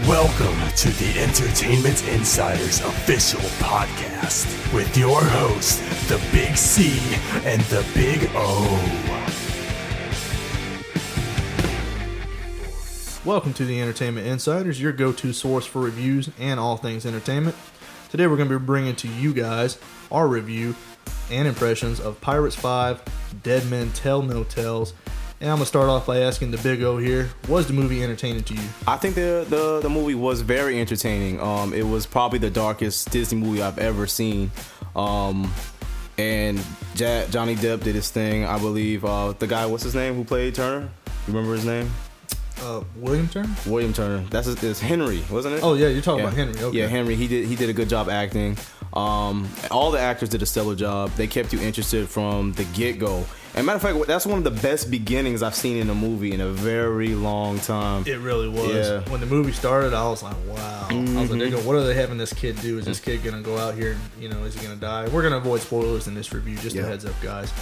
Welcome to the Entertainment Insiders official podcast with your hosts, the Big C and the Big O. Welcome to the Entertainment Insiders, your go-to source for reviews and all things entertainment. Today we're going to be bringing to you guys our review and impressions of Pirates 5, Dead Men Tell No Tales. And I'm going to start off by asking the Big O here, was the movie entertaining to you? I think the movie was very entertaining. It was probably the darkest Disney movie I've ever seen. And Johnny Depp did his thing, I believe. The guy, what's his name, who played Turner? You remember his name? William Turner? William Turner. It's Henry, wasn't it? Oh yeah, you're talking about Henry. Okay. Yeah, Henry. He did a good job acting. All the actors did a stellar job. They kept you interested from the get-go. And matter of fact, that's one of the best beginnings I've seen in a movie in a very long time. It really was. Yeah. When the movie started, I was like, wow. I was like, what are they having this kid do? Is this kid going to go out here and, is he going to die? We're going to avoid spoilers in this review, just a heads up, guys.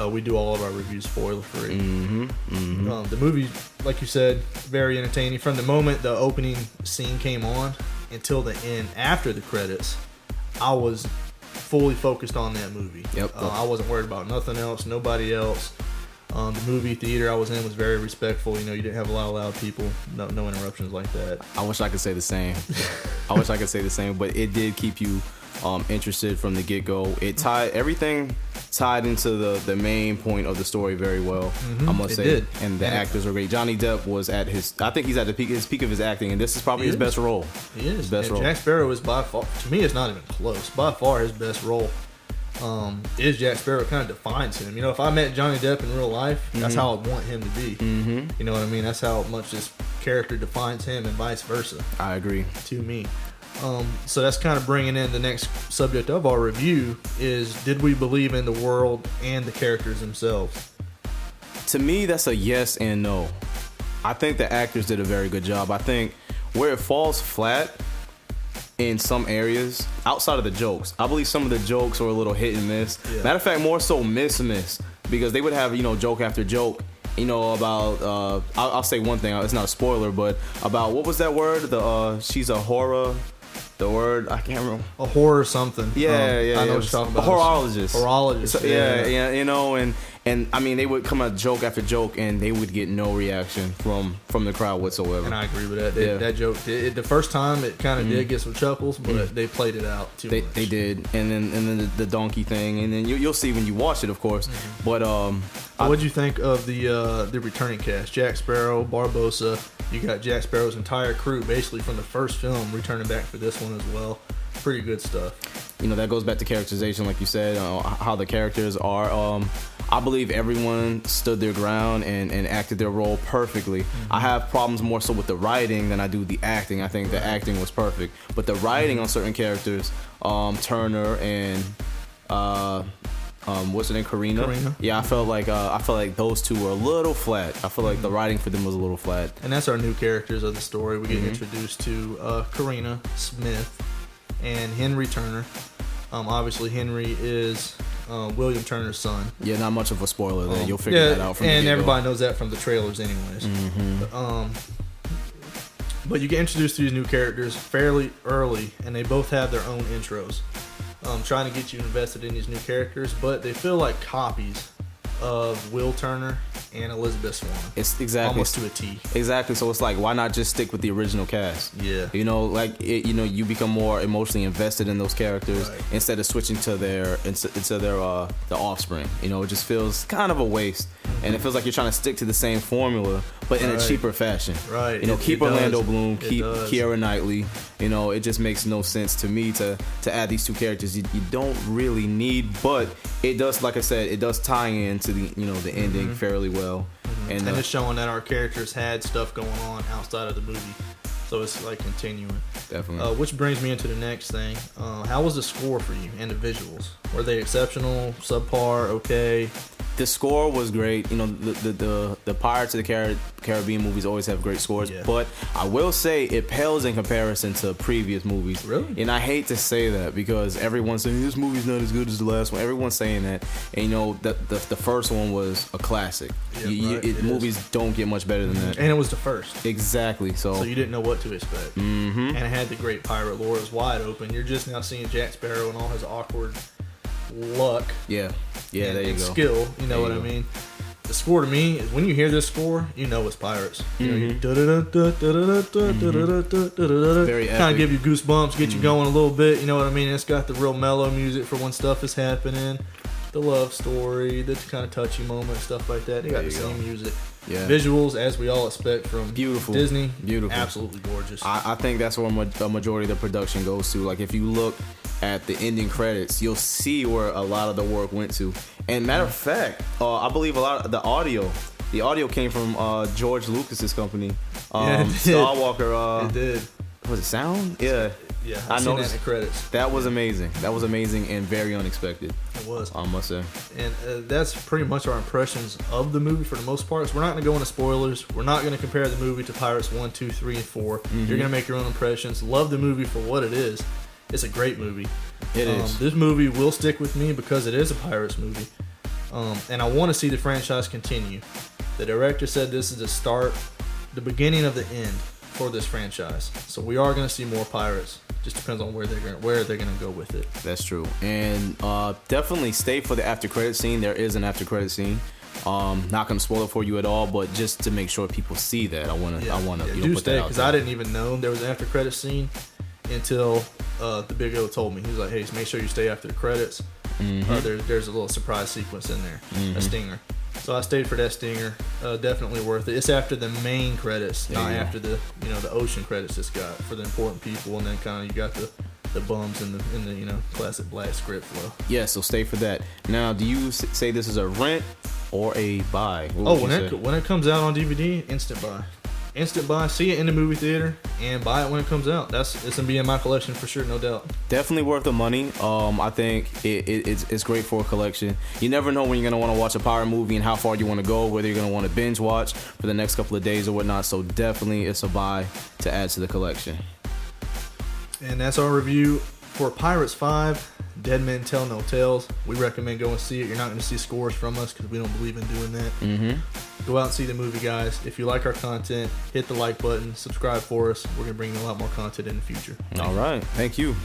We do all of our reviews spoiler-free. The movie, like you said, very entertaining. From the moment the opening scene came on until the end, after the credits, I was fully focused on that movie. Yep. I wasn't worried about nothing else, nobody else. The movie theater I was in was very respectful. You didn't have a lot of loud people, no interruptions like that. I wish I could say the same. But it did keep you interested from the get-go. Everything tied into the main point of the story very well. I must say. Did. And the actors were great. Johnny Depp was I think he's at the peak of his acting, and this is probably his best role. He is. His best role. Jack Sparrow is by far, to me, it's not even close. By far his best role. Is Jack Sparrow, kind of defines him. If I met Johnny Depp in real life, that's how I'd want him to be. You know what I mean? That's how much this character defines him, and vice versa. I agree. To me. So that's kind of bringing in the next subject of our review is, did we believe in the world and the characters themselves? To me, that's a yes and no. I think the actors did a very good job. I think where it falls flat in some areas, outside of the jokes, I believe some of the jokes were a little hit and miss. Yeah. Matter of fact, more so miss, because they would have, joke after joke, about, I'll say one thing, it's not a spoiler, but about, what was that word? She's a horror... The word, I can't remember. A horror something. Yeah. I know what you're talking about. A horologist. Horologist. So, yeah, and I mean, they would come out joke after joke, and they would get no reaction from the crowd whatsoever. And I agree with that. That joke, the first time it kind of did get some chuckles, but they played it out too much. They did, and then the donkey thing, and then you'll see when you watch it, of course. But what'd you think of the returning cast? Jack Sparrow, Barbossa. You got Jack Sparrow's entire crew, basically from the first film, returning back for this one as well. Pretty good stuff. That goes back to characterization, like you said, how the characters are. I believe everyone stood their ground and acted their role perfectly. I have problems more so with the writing than I do the acting. I think the acting was perfect, but the writing on certain characters, Turner and what's her name, Karina? Yeah, I felt like those two were a little flat. I feel like the writing for them was a little flat. And that's our new characters of the story. We get introduced to Karina Smith and Henry Turner. Obviously, Henry is William Turner's son. Yeah, not much of a spoiler there. You'll figure that out from the and get-go. Everybody knows that from the trailers anyways. But you get introduced to these new characters fairly early, and they both have their own intros. Trying to get you invested in these new characters, but they feel like copies of Will Turner and Elizabeth Swann. It's exactly almost to a T. Exactly. So it's like, why not just stick with the original cast? Yeah. You become more emotionally invested in those characters instead of switching to their the offspring. It just feels kind of a waste, and it feels like you're trying to stick to the same formula, but in a cheaper fashion. Right. Keep Orlando Bloom, keep Keira Knightley. It just makes no sense to me to add these two characters you don't really need, but it does, like I said, it does tie into the ending fairly well. And it's showing that our characters had stuff going on outside of the movie, so it's like continuing. Definitely. Which brings me into the next thing. How was the score for you and the visuals? Were they exceptional, subpar, okay? The score was great. You know, the Pirates of the Caribbean movies always have great scores, but I will say it pales in comparison to previous movies. Really? And I hate to say that because everyone's saying this movie's not as good as the last one. Everyone's saying that, and you know the first one was a classic. Yeah, Movies don't get much better than that. And it was the first. Exactly. So you didn't know what to expect. Mm-hmm. And it had the great pirate lore. It was wide open. You're just now seeing Jack Sparrow and all his awkward luck. Yeah, there you go. Skill, you know what I mean. The score to me is when you hear this score, you know it's Pirates. You know, very epic. kind of give you goosebumps, get you going a little bit. You know what I mean? It's got the real mellow music for when stuff is happening, the love story, the kind of touchy moment, stuff like that. They got the same music. Yeah. Visuals, as we all expect from Disney. Beautiful. Absolutely gorgeous. I think that's where a majority of the production goes to. Like, if you look at the ending credits, you'll see where a lot of the work went to. And matter of fact, I believe a lot of the audio came from George Lucas's company. Star Walker. It did. Was it sound? Yeah. Yeah, I noticed that in the credits. That was amazing. That was amazing and very unexpected. It was. I must say. And that's pretty much our impressions of the movie for the most part. So we're not going to go into spoilers. We're not going to compare the movie to Pirates 1, 2, 3, and 4. Mm-hmm. You're going to make your own impressions. Love the movie for what it is. It's a great movie. It is. This movie will stick with me because it is a Pirates movie. And I want to see the franchise continue. The director said this is the beginning of the end for this franchise. So we are going to see more Pirates. Just depends on where they're gonna go with it. That's true, and definitely stay for the after credit scene. There is an after credit scene. Not gonna spoil it for you at all, but just to make sure people see that, I wanna do stay because I didn't even know there was an after credit scene until the Big O told me. He was like, "Hey, make sure you stay after the credits. There's a little surprise sequence in there, a stinger." So I stayed for that stinger. Definitely worth it. It's after the main credits, not after the ocean credits it's got for the important people, and then kind of you got the bums in the classic black script flow. Yeah, so stay for that. Now, do you say this is a rent or a buy? When it comes out on DVD, instant buy. Instant buy, see it in the movie theater, and buy it when it comes out. It's gonna be in my collection for sure, no doubt. Definitely worth the money. I think it's great for a collection. You never know when you're gonna want to watch a pirate movie and how far you want to go, whether you're gonna want to binge watch for the next couple of days or whatnot. So definitely, it's a buy to add to the collection. And that's our review for Pirates 5. Dead Men Tell No Tales. We recommend going to see it. You're not going to see scores from us because we don't believe in doing that. Mm-hmm. Go out and see the movie, guys. If you like our content, hit the like button, subscribe for us. We're going to bring you a lot more content in the future. All right. Thank you.